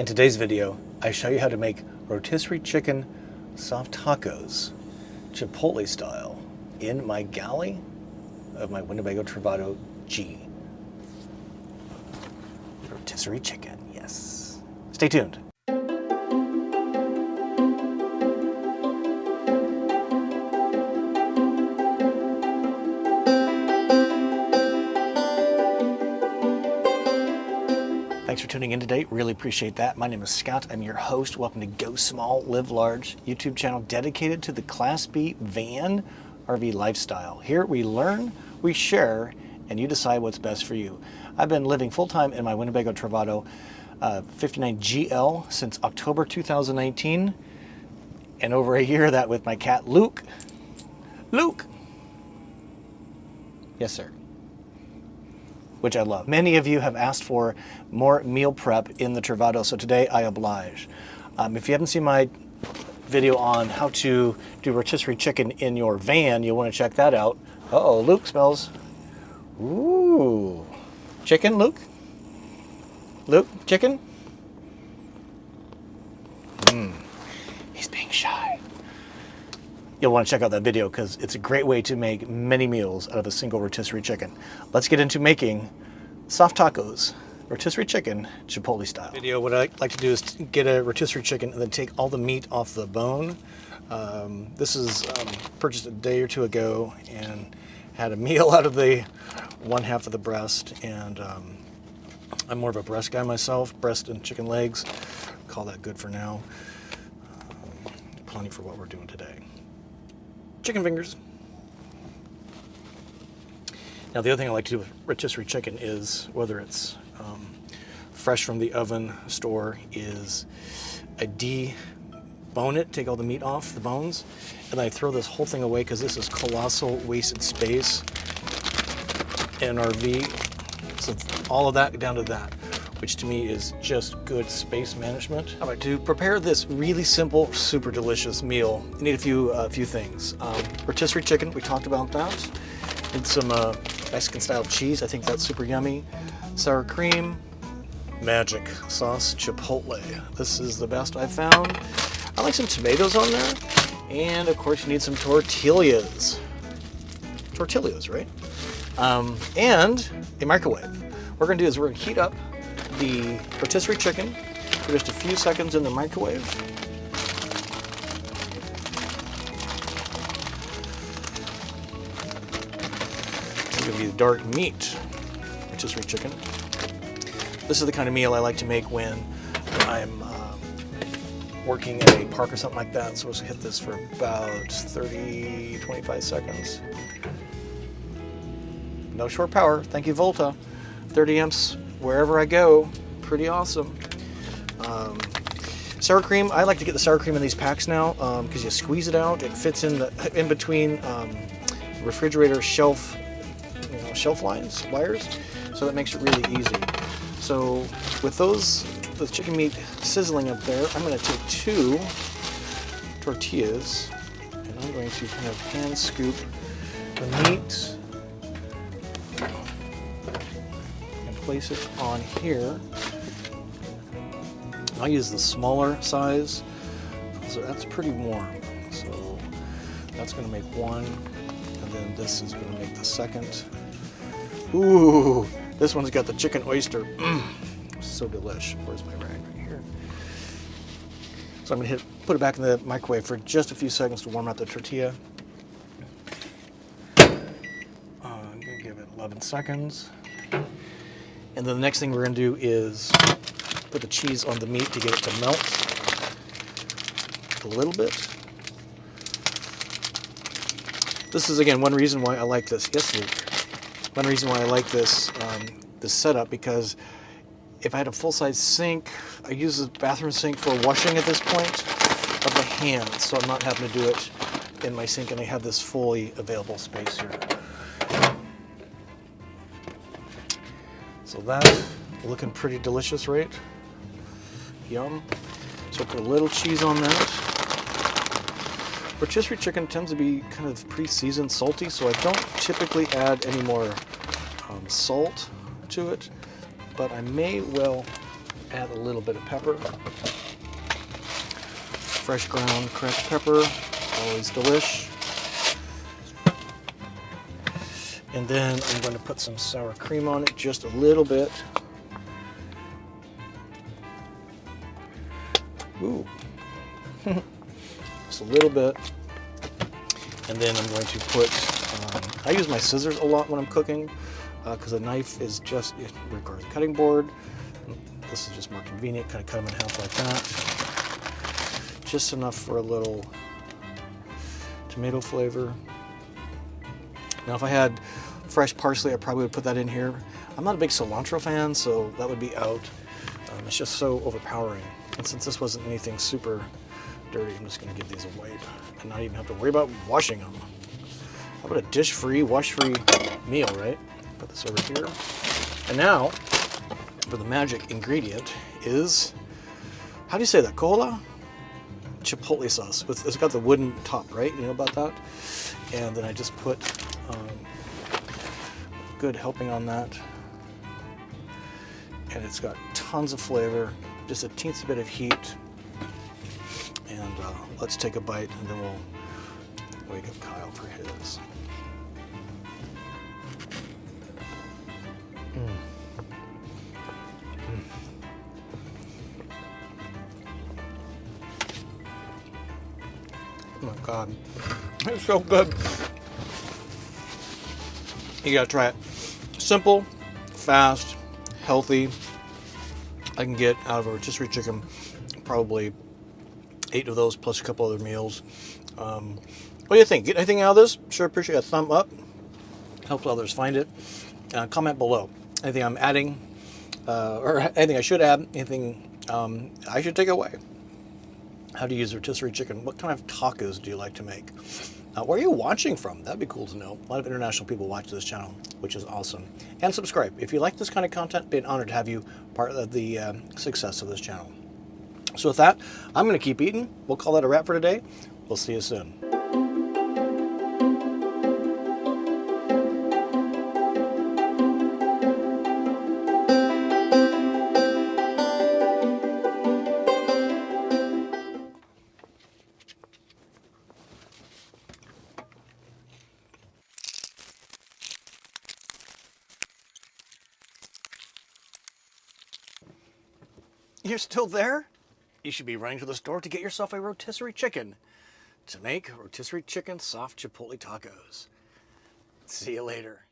In today's video, I show you how to make rotisserie chicken soft tacos, Chipotle style, in my galley of my Winnebago Travato G. Rotisserie chicken, yes. Stay tuned. Thanks for tuning in today. Really appreciate that. My name is Scott. I'm your host. Welcome to Go Small, Live Large YouTube channel dedicated to the Class B van RV lifestyle. Here we learn, we share, and you decide what's best for you. I've been living full-time in my Winnebago Travato 59 GL since October 2019, and over a year of that with my cat Luke. Luke! Yes, sir. Which I love. Many of you have asked for more meal prep in the Travato, so today I oblige. If you haven't seen my video on how to do rotisserie chicken in your van, you'll want to check that out. Uh-oh, Luke smells. Ooh. Chicken, Luke? Luke, chicken? He's being shy. You'll want to check out that video because it's a great way to make many meals out of a single rotisserie chicken. Let's get into making soft tacos, rotisserie chicken, Chipotle style. What I like to do is get a rotisserie chicken and then take all the meat off the bone. This is purchased a day or two ago and had a meal out of the one half of the breast, and I'm more of a breast guy myself, breast and chicken legs. Call that good for now. Plenty for what we're doing today. Chicken fingers. Now the other thing I like to do with rotisserie chicken is, whether it's fresh from the oven store, is I debone it, take all the meat off the bones, and I throw this whole thing away because this is colossal wasted space in an RV. So all of that down to that, which to me is just good space management. All right, to prepare this really simple, super delicious meal, you need a few things. Rotisserie chicken, we talked about that. Need some Mexican style cheese, I think that's super yummy. Sour cream, magic sauce, Chipotle. This is the best I've found. I like some tomatoes on there. And of course you need some tortillas. Tortillas, right? And a microwave. What we're gonna do is we're gonna heat up the rotisserie chicken for just a few seconds in the microwave. It's going to be the dark meat rotisserie chicken. This is the kind of meal I like to make when I'm working at a park or something like that. So let's hit this for about 25 seconds. No short power, thank you Volta. 30 amps wherever I go, pretty awesome. Sour cream, I like to get the sour cream in these packs now because you squeeze it out, it fits in between refrigerator shelf wires, so that makes it really easy. So with the chicken meat sizzling up there, I'm going to take 2 tortillas and I'm going to kind of hand scoop the meat. Place it on here. I'll use the smaller size, so that's pretty warm. So that's going to make one, and then this is going to make the second. Ooh, this one's got the chicken oyster. So delish. Where's my rag right here? So I'm going to put it back in the microwave for just a few seconds to warm up the tortilla. I'm going to give it 11 seconds. And then the next thing we're going to do is put the cheese on the meat to get it to melt a little bit. This is, again, one reason why I like this. Yes, Luke. One reason why I like this this setup, because if I had a full-size sink, I use the bathroom sink for washing at this point of the hand, so I'm not having to do it in my sink, and I have this fully available space here. So that's looking pretty delicious, right? Yum. So put a little cheese on that. Rotisserie chicken tends to be kind of pre-seasoned salty, so I don't typically add any more salt to it, but I may well add a little bit of pepper. Fresh ground cracked pepper, always delish. And then I'm going to put some sour cream on it, just a little bit. Ooh. Just a little bit. And then I'm going to put, I use my scissors a lot when I'm cooking because a knife is just, it requires a cutting board. This is just more convenient, kind of cut them in half like that. Just enough for a little tomato flavor. Now if I had fresh parsley, I probably would put that in here. I'm not a big cilantro fan, so that would be out. It's just so overpowering. And since this wasn't anything super dirty, I'm just gonna give these a wipe and not even have to worry about washing them. How about a dish-free, wash-free meal, right? Put this over here. And now, for the magic ingredient is, how do you say that, cola? Chipotle sauce. It's got the wooden top, right? You know about that? And then I just put good helping on that. And it's got tons of flavor, just a teensy bit of heat. And let's take a bite and then we'll wake up Kyle for his. Oh my God, it's so good. You gotta try it. Simple, fast, healthy. I can get out of a rotisserie chicken probably 8 of those plus a couple other meals. What do you think? Get anything out of this? Sure appreciate a thumb up. Helps others find it. Comment below. Anything I'm adding or anything I should add, anything I should take away. How to use rotisserie chicken. What kind of tacos do you like to make? Where are you watching from? That'd be cool to know. A lot of international people watch this channel, which is awesome. And subscribe. If you like this kind of content, it'd be an honor to have you part of the success of this channel. So with that, I'm going to keep eating. We'll call that a wrap for today. We'll see you soon. You're still there? You should be running to the store to get yourself a rotisserie chicken to make rotisserie chicken soft chipotle tacos. See you later.